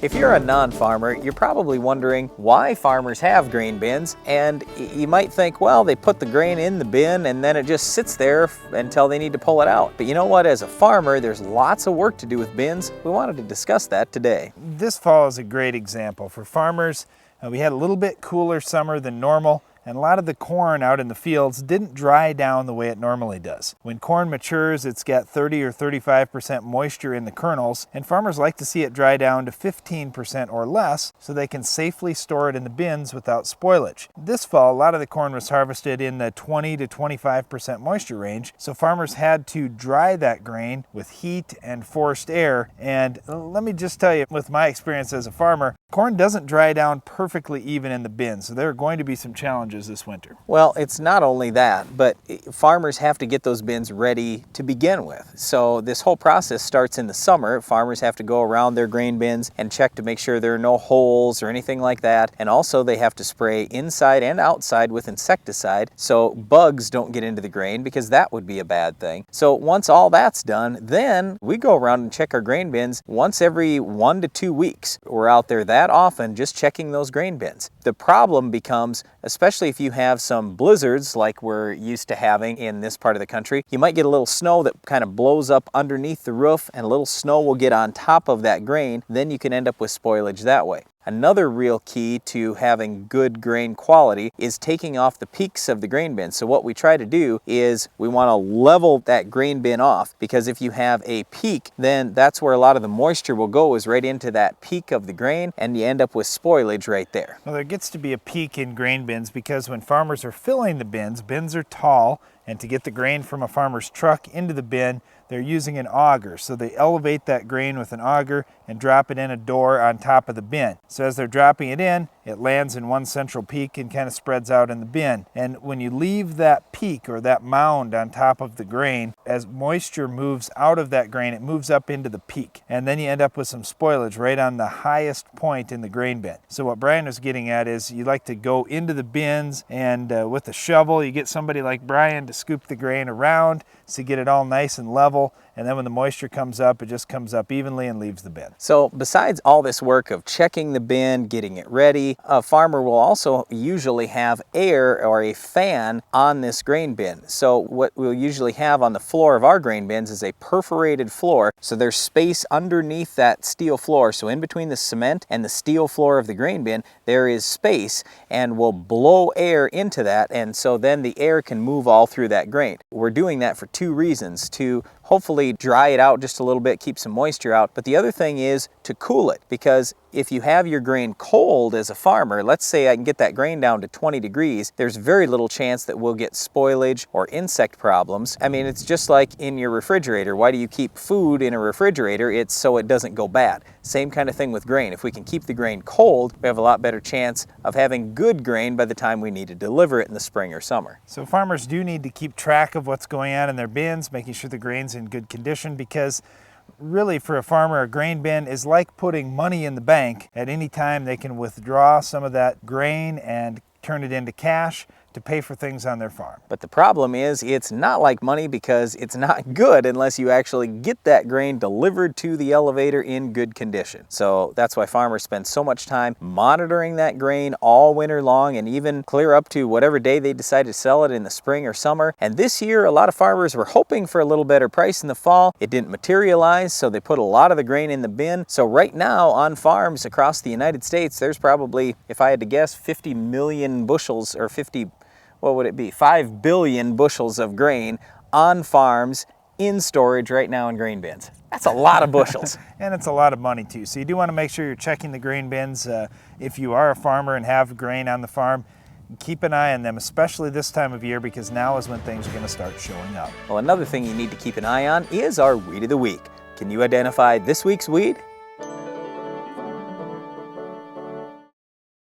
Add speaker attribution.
Speaker 1: If you're a non-farmer, you're probably wondering why farmers have grain bins, and you might think, well, they put the grain in the bin and then it just sits there until they need to pull it out. But you know what? As a farmer, there's lots of work to do with bins. We wanted to discuss that today.
Speaker 2: This fall is a great example. For farmers, we had a little bit cooler summer than normal, and a lot of the corn out in the fields didn't dry down the way it normally does. When corn matures, it's got 30 or 35% moisture in the kernels, and farmers like to see it dry down to 15% or less so they can safely store it in the bins without spoilage. This fall, a lot of the corn was harvested in the 20 to 25% moisture range, so farmers had to dry that grain with heat and forced air. And let me just tell you, with my experience as a farmer, corn doesn't dry down perfectly even in the bin, so there are going to be some challenges this winter.
Speaker 1: Well, it's not only that, but farmers have to get those bins ready to begin with. So this whole process starts in the summer. Farmers have to go around their grain bins and check to make sure there are no holes or anything like that. And also they have to spray inside and outside with insecticide so bugs don't get into the grain, because that would be a bad thing. So once all that's done, then we go around and check our grain bins once every 1 to 2 weeks. We're out there that often just checking those grain bins. The problem becomes, especially if you have some blizzards like we're used to having in this part of the country, you might get a little snow that kind of blows up underneath the roof, and a little snow will get on top of that grain. Then you can end up with spoilage that way. Another real key to having good grain quality is taking off the peaks of the grain bin. So what we try to do is we want to level that grain bin off, because if you have a peak, then that's where a lot of the moisture will go, is right into that peak of the grain, and you end up with spoilage right there.
Speaker 2: Well, there gets to be a peak in grain bins because when farmers are filling the bins, bins are tall, and to get the grain from a farmer's truck into the bin, they're using an auger. So they elevate that grain with an auger and drop it in a door on top of the bin. So as they're dropping it in, it lands in one central peak and kind of spreads out in the bin. And when you leave that peak or that mound on top of the grain, as moisture moves out of that grain, it moves up into the peak. And then you end up with some spoilage right on the highest point in the grain bin. So what Brian was getting at is you like to go into the bins, and with a shovel, you get somebody like Brian to scoop the grain around so you get it all nice and level. And then when the moisture comes up, it just comes up evenly and leaves the bin.
Speaker 1: So besides all this work of checking the bin, getting it ready, a farmer will also usually have air or a fan on this grain bin. So what we'll usually have on the floor of our grain bins is a perforated floor. So there's space underneath that steel floor. So in between the cement and the steel floor of the grain bin, there is space, and we'll blow air into that. And so then the air can move all through that grain. We're doing that for 2 reasons: to hopefully dry it out just a little bit, keep some moisture out. But the other thing is to cool it, because if you have your grain cold as a farmer, let's say I can get that grain down to 20 degrees, there's very little chance that we'll get spoilage or insect problems. I mean, it's just like in your refrigerator. Why do you keep food in a refrigerator? It's so it doesn't go bad. Same kind of thing with grain. If we can keep the grain cold, we have a lot better chance of having good grain by the time we need to deliver it in the spring or summer.
Speaker 2: So farmers do need to keep track of what's going on in their bins, making sure the grain's in good condition, because really for a farmer, a grain bin is like putting money in the bank. At any time they can withdraw some of that grain and turn it into cash to pay for things on their farm.
Speaker 1: But the problem is, it's not like money, because it's not good unless you actually get that grain delivered to the elevator in good condition. So that's why farmers spend so much time monitoring that grain all winter long, and even clear up to whatever day they decide to sell it in the spring or summer. And this year, a lot of farmers were hoping for a little better price in the fall. It didn't materialize, so they put a lot of the grain in the bin. So right now on farms across the United States, there's probably, if I had to guess, 50 million bushels, or 5 billion bushels of grain on farms in storage right now in grain bins. That's a lot of bushels.
Speaker 2: And it's a lot of money too. So you do want to make sure you're checking the grain bins. If you are a farmer and have grain on the farm, keep an eye on them, especially this time of year, because now is when things are going to start showing up.
Speaker 1: Well, another thing you need to keep an eye on is our Weed of the Week. Can you identify this week's weed?